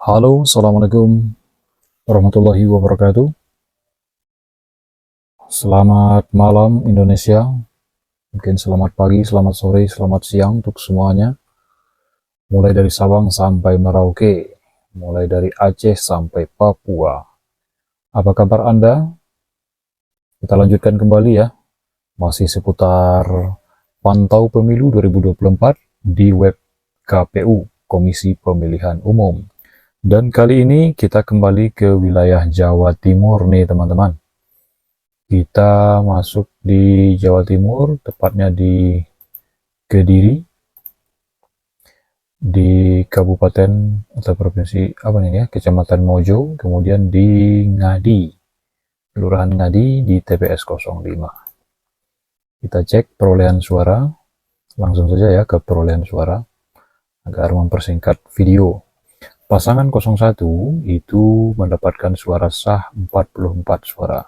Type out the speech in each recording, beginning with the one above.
Halo, Assalamualaikum warahmatullahi wabarakatuh. Selamat malam Indonesia, mungkin selamat pagi, selamat sore, selamat siang untuk semuanya. Mulai dari Sabang sampai Merauke, mulai dari Aceh sampai Papua. Apa kabar Anda? Kita lanjutkan kembali ya, masih seputar pantau pemilu 2024 di web KPU, Komisi Pemilihan Umum. Dan kali ini kita kembali ke wilayah Jawa Timur nih teman-teman. Kita masuk di Jawa Timur, tepatnya di Kediri, di Kabupaten atau Provinsi apa nih ya, Kecamatan Mojo, kemudian di Ngadi, Kelurahan Ngadi di TPS 05. Kita cek perolehan suara, langsung saja ya ke perolehan suara, agar mempersingkat video. Pasangan 01 itu mendapatkan suara sah 44 suara.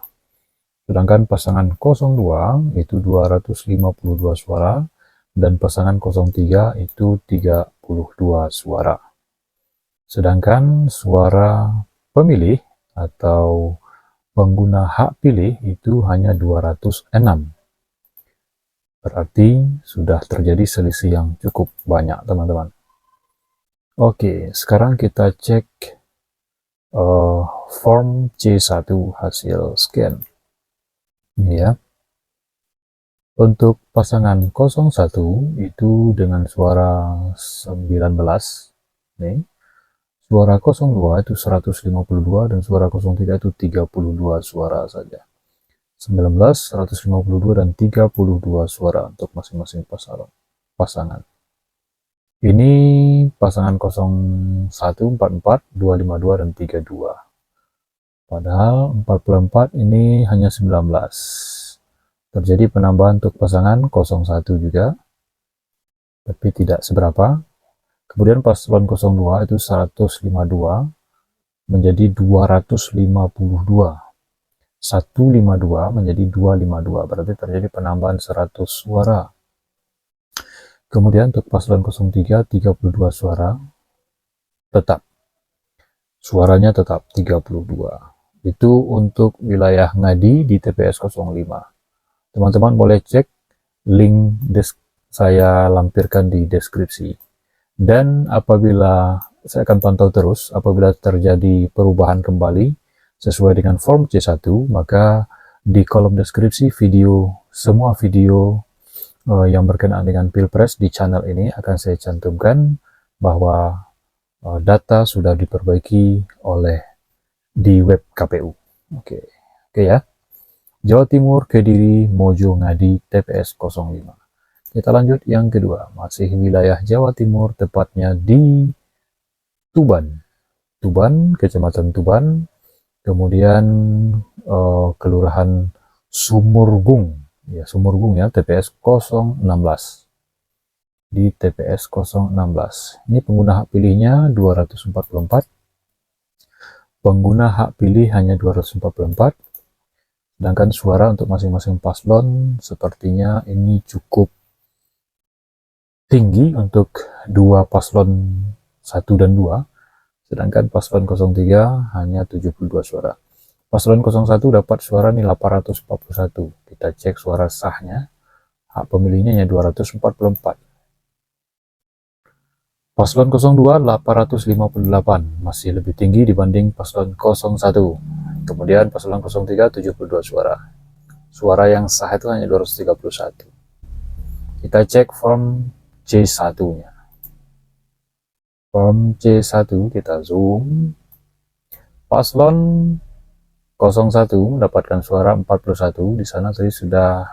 Sedangkan pasangan 02 itu 252 suara, dan pasangan 03 itu 32 suara. Sedangkan suara pemilih atau pengguna hak pilih itu hanya 206. Berarti sudah terjadi selisih yang cukup banyak, teman-teman. Oke, sekarang kita cek form C1 hasil scan. Ini ya. Untuk pasangan 01 itu dengan suara 19, nih. Suara 02 itu 152 dan suara 03 itu 32 suara saja. 19, 152 dan 32 suara untuk masing-masing pasangan. Ini pasangan 01 44, 252 dan 32. Padahal 44 ini hanya 19. Terjadi penambahan untuk pasangan 01 juga, tapi tidak seberapa. Kemudian paslon 02 itu 152 menjadi 252. 152 menjadi 252, berarti terjadi penambahan 100 suara. Kemudian untuk paslon 03 32 suara, tetap. Suaranya tetap 32. Itu untuk wilayah Ngadi di TPS 05. Teman-teman boleh cek link saya lampirkan di deskripsi. Dan apabila saya akan pantau terus, apabila terjadi perubahan kembali sesuai dengan form C1, maka di kolom deskripsi semua video yang berkenaan dengan Pilpres di channel ini akan saya cantumkan bahwa data sudah diperbaiki di web KPU. Oke ya. Jawa Timur, Kediri, Mojo, Ngadi, TPS 05. Kita lanjut yang kedua, masih wilayah Jawa Timur, tepatnya di Tuban, Kecamatan Tuban, kemudian Kelurahan Sumurgung ya, TPS 016. Di TPS 016. Ini pengguna hak pilihnya 244. Pengguna hak pilih hanya 244. Sedangkan suara untuk masing-masing paslon sepertinya ini cukup tinggi untuk dua paslon 1 dan 2, sedangkan paslon 03 hanya 72 suara. Paslon 01 dapat suara nih 841. Kita cek suara sahnya, hak pemilihnya hanya 244. Paslon 02 858, masih lebih tinggi dibanding paslon 01. Kemudian paslon 03 72 suara. Suara yang sah itu hanya 231. Kita cek form C1-nya. Form C1 kita zoom. Paslon 01 mendapatkan suara 41. Di sana tadi sudah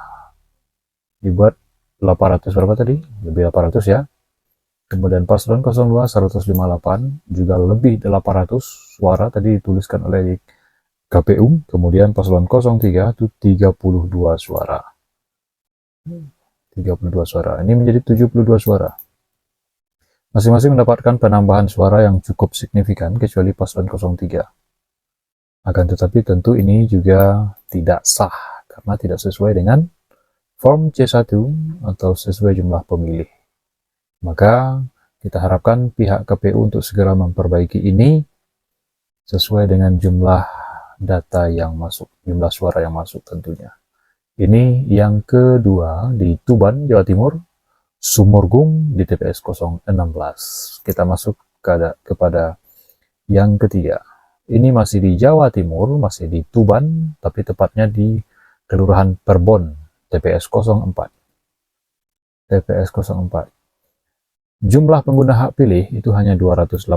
dibuat 800 berapa tadi? Lebih 800 ya. Kemudian paslon 02 158 juga lebih 800 suara tadi dituliskan oleh KPU. Kemudian paslon 03 itu 32 suara. 32 suara. Ini menjadi 72 suara. Masing-masing mendapatkan penambahan suara yang cukup signifikan kecuali paslon 03. Akan tetapi tentu ini juga tidak sah karena tidak sesuai dengan form C1 atau sesuai jumlah pemilih. Maka kita harapkan pihak KPU untuk segera memperbaiki ini sesuai dengan jumlah data yang masuk, jumlah suara yang masuk tentunya. Ini yang kedua di Tuban, Jawa Timur, Sumurgung di TPS 016. Kita masuk kepada yang ketiga. Ini masih di Jawa Timur, masih di Tuban, tapi tepatnya di Kelurahan Perbon, TPS 04. TPS 04. Jumlah pengguna hak pilih itu hanya 218.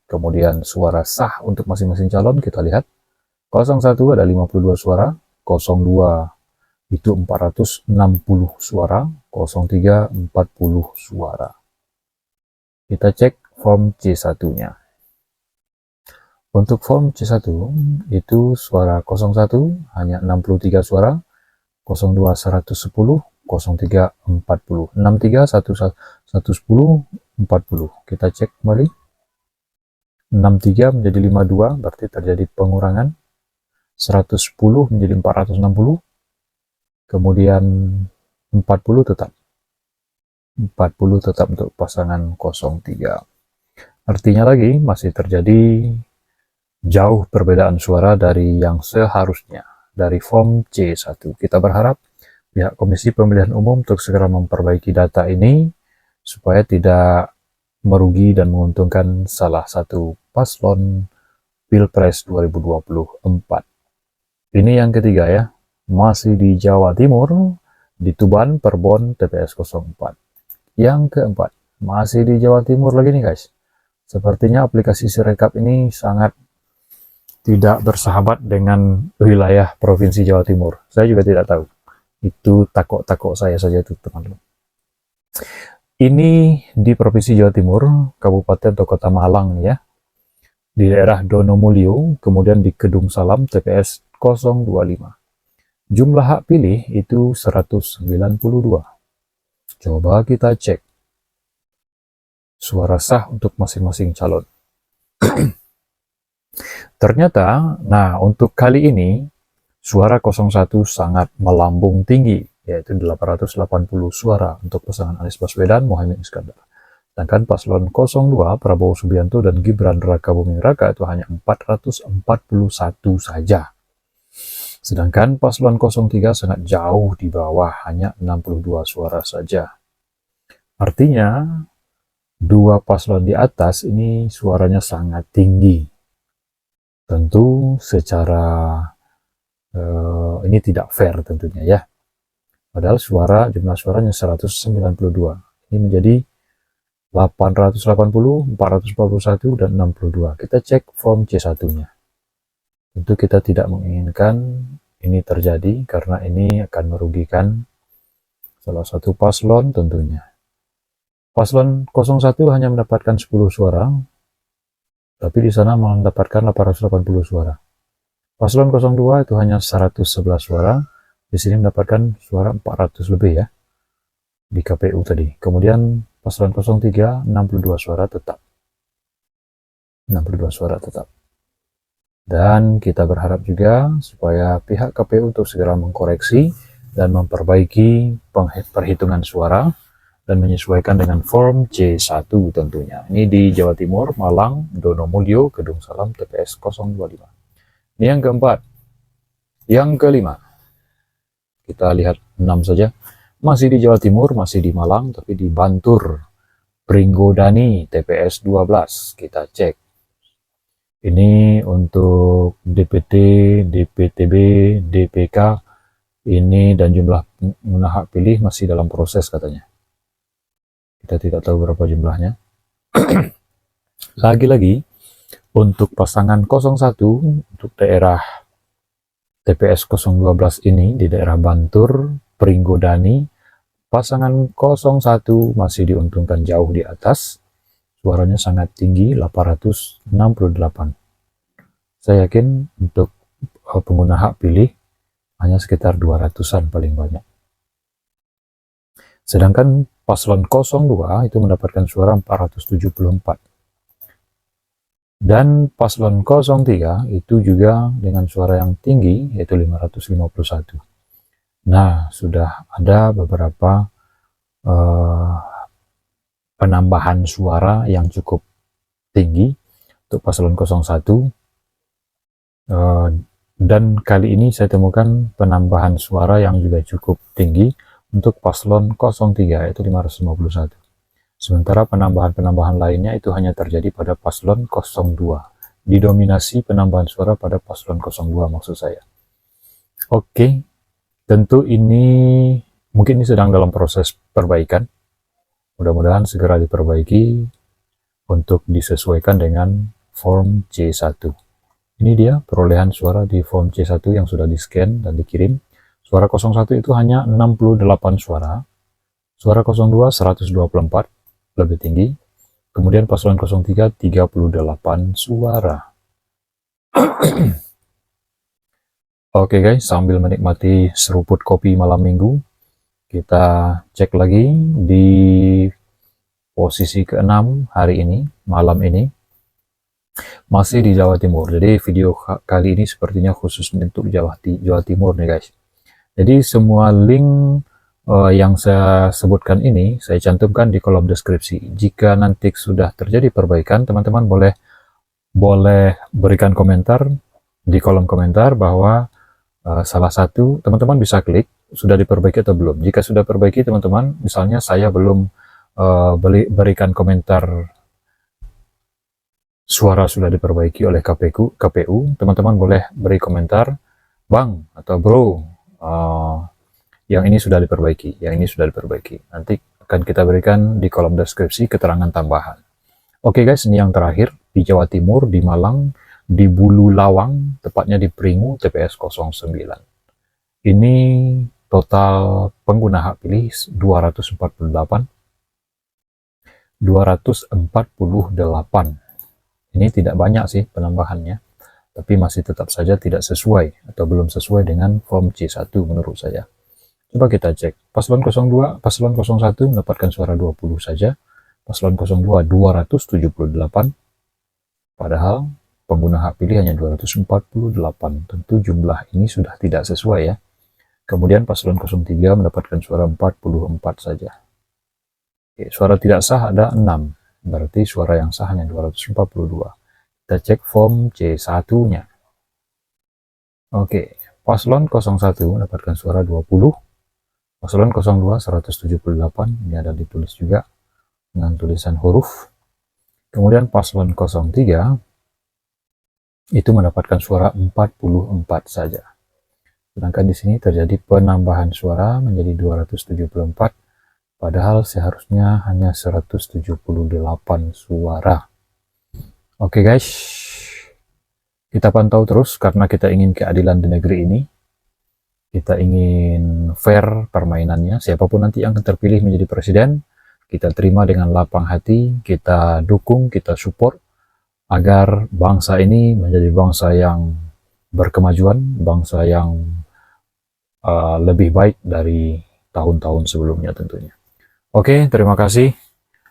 Kemudian suara sah untuk masing-masing calon kita lihat. 01 ada 52 suara, 02 itu 460 suara, 03 40 suara. Kita cek form C1-nya. Untuk form C1 itu suara 01 hanya 63 suara, 02 110, 03 40, 63 110 40. Kita cek kembali. 63 menjadi 52 berarti terjadi pengurangan. 110 menjadi 460. Kemudian 40 tetap. 40 tetap untuk pasangan 03. Artinya lagi masih terjadi jauh perbedaan suara dari yang seharusnya dari form C1. Kita berharap pihak Komisi Pemilihan Umum untuk segera memperbaiki data ini supaya tidak merugi dan menguntungkan salah satu paslon Pilpres 2024. Ini yang ketiga ya, masih di Jawa Timur, di Tuban, Perbon, TPS 04. Yang keempat, masih di Jawa Timur lagi nih guys. Sepertinya aplikasi Sirekap ini sangat tidak bersahabat dengan wilayah Provinsi Jawa Timur. Saya juga tidak tahu. Itu takok-takok saya saja itu teman-teman. Ini di Provinsi Jawa Timur, Kabupaten atau Kota Malang ya. Di daerah Donomulyo, kemudian di Kedung Salam, TPS 025. Jumlah hak pilih itu 192. Coba kita cek suara sah untuk masing-masing calon. Ternyata, nah untuk kali ini, suara 01 sangat melambung tinggi, yaitu 880 suara untuk pasangan Anies Baswedan, Muhaimin Iskandar. Sedangkan paslon 02, Prabowo Subianto dan Gibran Rakabuming Raka itu hanya 441 saja. Sedangkan paslon 03 sangat jauh di bawah, hanya 62 suara saja. Artinya, dua paslon di atas ini suaranya sangat tinggi. Tentu secara ini tidak fair tentunya ya. Padahal jumlah suaranya 192. Ini menjadi 880, 441, dan 62. Kita cek form C1-nya. Tentu kita tidak menginginkan ini terjadi karena ini akan merugikan salah satu paslon tentunya. Paslon 01 hanya mendapatkan 10 suara, tapi di sana mendapatkan 880 suara. Paslon 02 itu hanya 111 suara, di sini mendapatkan suara 400 lebih ya, di KPU tadi. Kemudian paslon 03, 62 suara tetap. 62 suara tetap. Dan kita berharap juga supaya pihak KPU untuk segera mengkoreksi dan memperbaiki perhitungan suara dan menyesuaikan dengan form C1 tentunya. Ini di Jawa Timur, Malang, Donomulyo, Kedung Salam, TPS 025. Ini yang keempat. Yang kelima, kita lihat 6 saja. Masih di Jawa Timur, masih di Malang, tapi di Bantur, Pringgodani, TPS 12. Kita cek. Ini untuk DPT, DPTB, DPK, ini dan jumlah pengguna hak pilih masih dalam proses katanya. Kita tidak tahu berapa jumlahnya. Lagi-lagi, untuk pasangan 01, untuk daerah TPS 012 ini, di daerah Bantur, Pringgodani, pasangan 01 masih diuntungkan jauh di atas. Suaranya sangat tinggi, 868. Saya yakin untuk pengguna hak pilih hanya sekitar 200-an paling banyak. Sedangkan paslon 02 itu mendapatkan suara 474. Dan paslon 03 itu juga dengan suara yang tinggi, yaitu 551. Nah, sudah ada beberapa penambahan suara yang cukup tinggi. untuk paslon 01. Dan kali ini saya temukan penambahan suara yang juga cukup tinggi untuk paslon 03, yaitu 551. Sementara penambahan-penambahan lainnya itu hanya terjadi pada paslon 02. Didominasi penambahan suara pada paslon 02 maksud saya. Oke, tentu ini mungkin ini sedang dalam proses perbaikan. Mudah-mudahan segera diperbaiki untuk disesuaikan dengan form C1. Ini dia perolehan suara di form C1 yang sudah di-scan dan dikirim. Suara 01 itu hanya 68 suara. Suara 02 124, lebih tinggi. Kemudian paslon 03 38 suara. Oke guys, sambil menikmati seruput kopi malam minggu, kita cek lagi di posisi ke-6 hari ini, malam ini. Masih di Jawa Timur. Jadi video kali ini sepertinya khusus untuk Jawa Timur nih guys. Jadi semua link yang saya sebutkan ini saya cantumkan di kolom deskripsi. Jika nanti sudah terjadi perbaikan, teman-teman boleh berikan komentar di kolom komentar bahwa salah satu teman-teman bisa klik sudah diperbaiki atau belum. Jika sudah perbaiki teman-teman, misalnya saya belum berikan komentar suara sudah diperbaiki oleh KPU, teman-teman boleh beri komentar, Bang atau Bro, yang ini sudah diperbaiki, yang ini sudah diperbaiki. Nanti akan kita berikan di kolom deskripsi keterangan tambahan. Oke guys, ini yang terakhir di Jawa Timur, di Malang, di Bulu Lawang, tepatnya di Pringu, TPS 09. Ini total pengguna hak pilih 248. Ini tidak banyak sih penambahannya, tapi masih tetap saja tidak sesuai atau belum sesuai dengan form C1 menurut saya. Coba kita cek. Paslon 02, paslon 01 mendapatkan suara 20 saja. Paslon 02 278. Padahal pengguna hak pilih hanya 248. Tentu jumlah ini sudah tidak sesuai ya. Kemudian paslon 03 mendapatkan suara 44 saja. Oke, suara tidak sah ada 6. Berarti suara yang sah hanya 242. Kita cek form C1-nya. Oke, paslon 01 mendapatkan suara 20. Paslon 02 178, ini ada ditulis juga dengan tulisan huruf. Kemudian paslon 03 itu mendapatkan suara 44 saja. Sedangkan di sini terjadi penambahan suara menjadi 274, padahal seharusnya hanya 178 suara. Oke guys, kita pantau terus karena kita ingin keadilan di negeri ini. Kita ingin fair permainannya, siapapun nanti yang terpilih menjadi presiden, kita terima dengan lapang hati, kita dukung, kita support, agar bangsa ini menjadi bangsa yang berkemajuan, bangsa yang lebih baik dari tahun-tahun sebelumnya tentunya. Oke, terima kasih.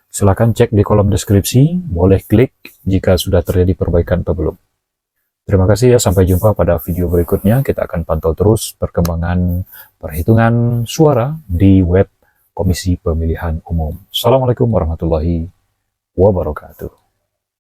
Silahkan cek di kolom deskripsi, boleh klik jika sudah terjadi perbaikan atau belum. Terima kasih ya, sampai jumpa pada video berikutnya. Kita akan pantau terus perkembangan perhitungan suara di web Komisi Pemilihan Umum. Assalamualaikum warahmatullahi wabarakatuh.